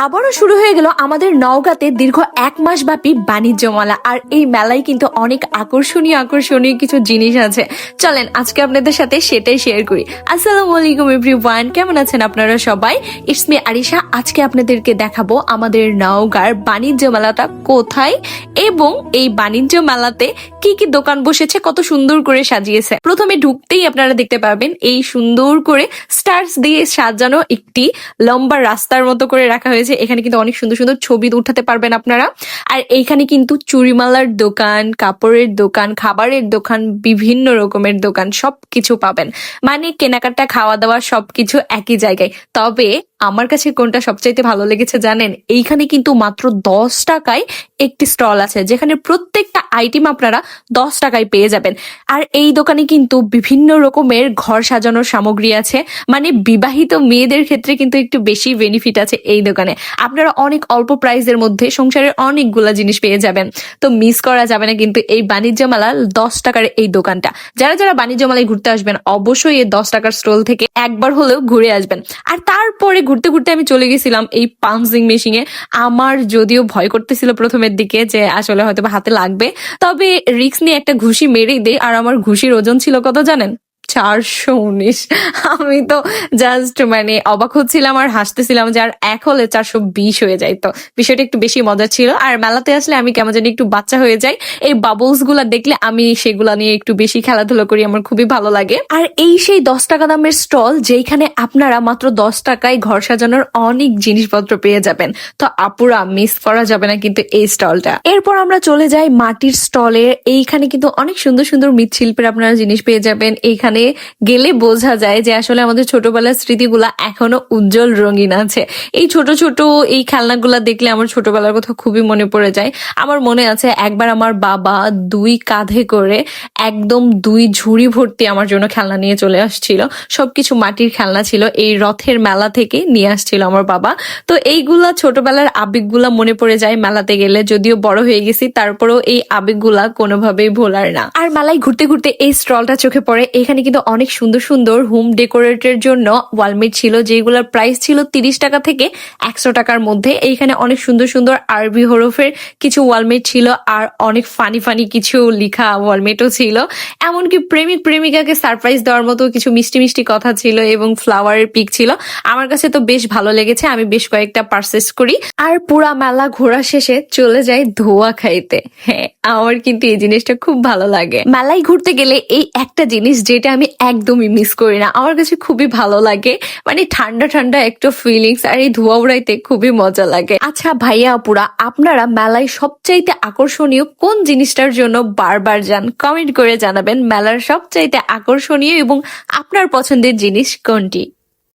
আবারও শুরু হয়ে গেল আমাদের নওগাঁতে দীর্ঘ 1 মাস ব্যাপী বাণিজ্য মেলা। আর এই মেলায় কিন্তু অনেক আকর্ষণীয় আকর্ষণীয় কিছু জিনিস আছে। চলেন আজকে আপনাদের সাথে সেটাই শেয়ার করি। আসসালামু আলাইকুম এভরিওয়ান, কেমন আছেন আপনারা সবাই? It's me Arisha. আজকে আপনাদেরকে দেখাবো আমাদের নওগাঁর বাণিজ্য মেলাটা কোথায় এবং এই বাণিজ্য মেলাতে কি কি দোকান বসেছে, কত সুন্দর করে সাজিয়েছে। প্রথমে ঢুকতেই আপনারা দেখতে পাবেন এই সুন্দর করে স্টার্স দিয়ে সাজানো একটি লম্বা রাস্তার মতো করে রাখা হয়েছে। এখানে কিন্তু অনেক সুন্দর সুন্দর ছবি উঠাতে পারবেন আপনারা। আর এইখানে কিন্তু চুড়িমালার দোকান, কাপড়ের দোকান, খাবারের দোকান, বিভিন্ন রকমের দোকান সবকিছু পাবেন। মানে কেনাকাটা, খাওয়া দাওয়া সবকিছু একই জায়গায়। তবে আমার কাছে কোনটা সবচাইতে ভালো লেগেছে জানেন? এইখানে কিন্তু মাত্র 10 টাকায় একটি স্টল আছে, যেখানে প্রত্যেকটা আইটেম আপনারা 10 টাকায় পেয়ে যাবেন। আর এই দোকানে কিন্তু বিভিন্ন রকমের ঘর সাজানোর সামগ্রী আছে। মানে বিবাহিত মেয়েদের ক্ষেত্রে কিন্তু একটু বেশি বেনিফিট আছে এই দোকানে। আপনারা অনেক অল্প প্রাইসের মধ্যে সংসারের অনেকগুলা জিনিস পেয়ে যাবেন। তো মিস করা যাবে না কিন্তু এই বাণিজ্য মেলার 10 টাকার এই দোকানটা। যারা যারা বাণিজ্য মেলায় ঘুরতে আসবেন অবশ্যই এই 10 টাকার স্টল থেকে একবার হলেও ঘুরে আসবেন। আর তারপরে ঘুরতে ঘুরতে আমি চলে গেছিলাম এই পাঞ্চিং মেশিনে। আমার যদিও ভয় করতেছিল প্রথমের দিকে যে আসলে হয়তো হাতে লাগবে, তবে রিস্ক নিয়ে একটা ঘুষি মেরেই দেই। আর আমার ঘুষির ওজন ছিল কত জানেন? 419। আমি তো জাস্ট অবাক হচ্ছিলাম আর হাসতেছিলাম যে আর এক হলে 420 হয়ে যায়। তো বিষয়টা একটু বেশি মজা ছিল। আর মেলাতে আসলে আমি কেমন জানি একটু বাচ্চা হয়ে যাই। এই বাবলস গুলা দেখলে আমি সেগুলা নিয়ে একটু বেশি খেলাধুলা করি, আমার খুবই ভালো লাগে। আর এই সেই 10 টাকা দামের স্টল, যেখানে আপনারা মাত্র 10 টাকায় ঘর সাজানোর অনেক জিনিসপত্র পেয়ে যাবেন। তো আপুরা মিস করা যাবে না কিন্তু এই স্টলটা। এরপর আমরা চলে যাই মাটির স্টলে। এইখানে কিন্তু অনেক সুন্দর সুন্দর মৃৎশিল্পের আপনারা জিনিস পেয়ে যাবেন। এইখানে গেলে বোঝা যায় যে আসলে আমাদের ছোটবেলার স্মৃতিগুলা এখনো উজ্জ্বল রঙিন আছে। এই ছোট ছোট এই খেলনাগুলা দেখলে আমার ছোটবেলার কথা খুবই মনে পড়ে যায়। আমার মনে আছে একবার আমার বাবা 2 কাঁধে করে একদম 2 ঝুড়ি ভর্তি আমার জন্য খেলনা নিয়ে চলে আসছিল। সবকিছু মাটির খেলনা ছিল, এই রথের মেলা থেকে নিয়ে আসছিল আমার বাবা। তো এইগুলা ছোটবেলার আবেগগুলা মনে পড়ে যায় মেলাতে গেলে। যদিও বড় হয়ে গেছি, তারপরেও এই আবেগগুলা কোনোভাবেই ভোলার না। আর মেলায় ঘুরতে ঘুরতে এই স্টলটা চোখে পড়ে। এখানে কিন্তু অনেক সুন্দর সুন্দর হোম ডেকোরেটের জন্য ওয়ালমেট ছিল, যেগুলোর প্রাইস ছিল 30 টাকা থেকে 100 টাকার মধ্যে। এইখানে অনেক সুন্দর সুন্দর আরবি হরফের কিছু ওয়ালমেট ছিল, আর অনেক ফানি ফানি কিছু লেখা ওয়ালমেটও ছিল। এমনকি প্রেমিক প্রেমিকাকে সারপ্রাইজ দেওয়ার মতো কিছু মিষ্টি মিষ্টি কথা ছিল এবং ফ্লাওয়ারের পিক ছিল। আমার কাছে তো বেশ ভালো লেগেছে, আমি বেশ কয়েকটা পারচেস করি। আর পুরা মেলা ঘোরা শেষে চলে যাই ধোয়া খাইতে। হ্যাঁ, আমার কিন্তু এই জিনিসটা খুব ভালো লাগে। মেলায় ঘুরতে গেলে এই একটা জিনিস যেটা আমি একদমই মিস করি না, আমার কাছে খুবই ভালো লাগে। মানে ঠান্ডা ঠান্ডা একটা ফিলিংস, আর এই ধোয়া উড়াইতে খুবই মজা লাগে। আচ্ছা ভাইয়া আপুরা, আপনারা মেলায় সবচাইতে আকর্ষণীয় কোন জিনিসটার জন্য বারবার যান? কমেন্ট করে জানাবেন মেলার সবচাইতে আকর্ষণীয় এবং আপনার পছন্দের জিনিস কোনটি।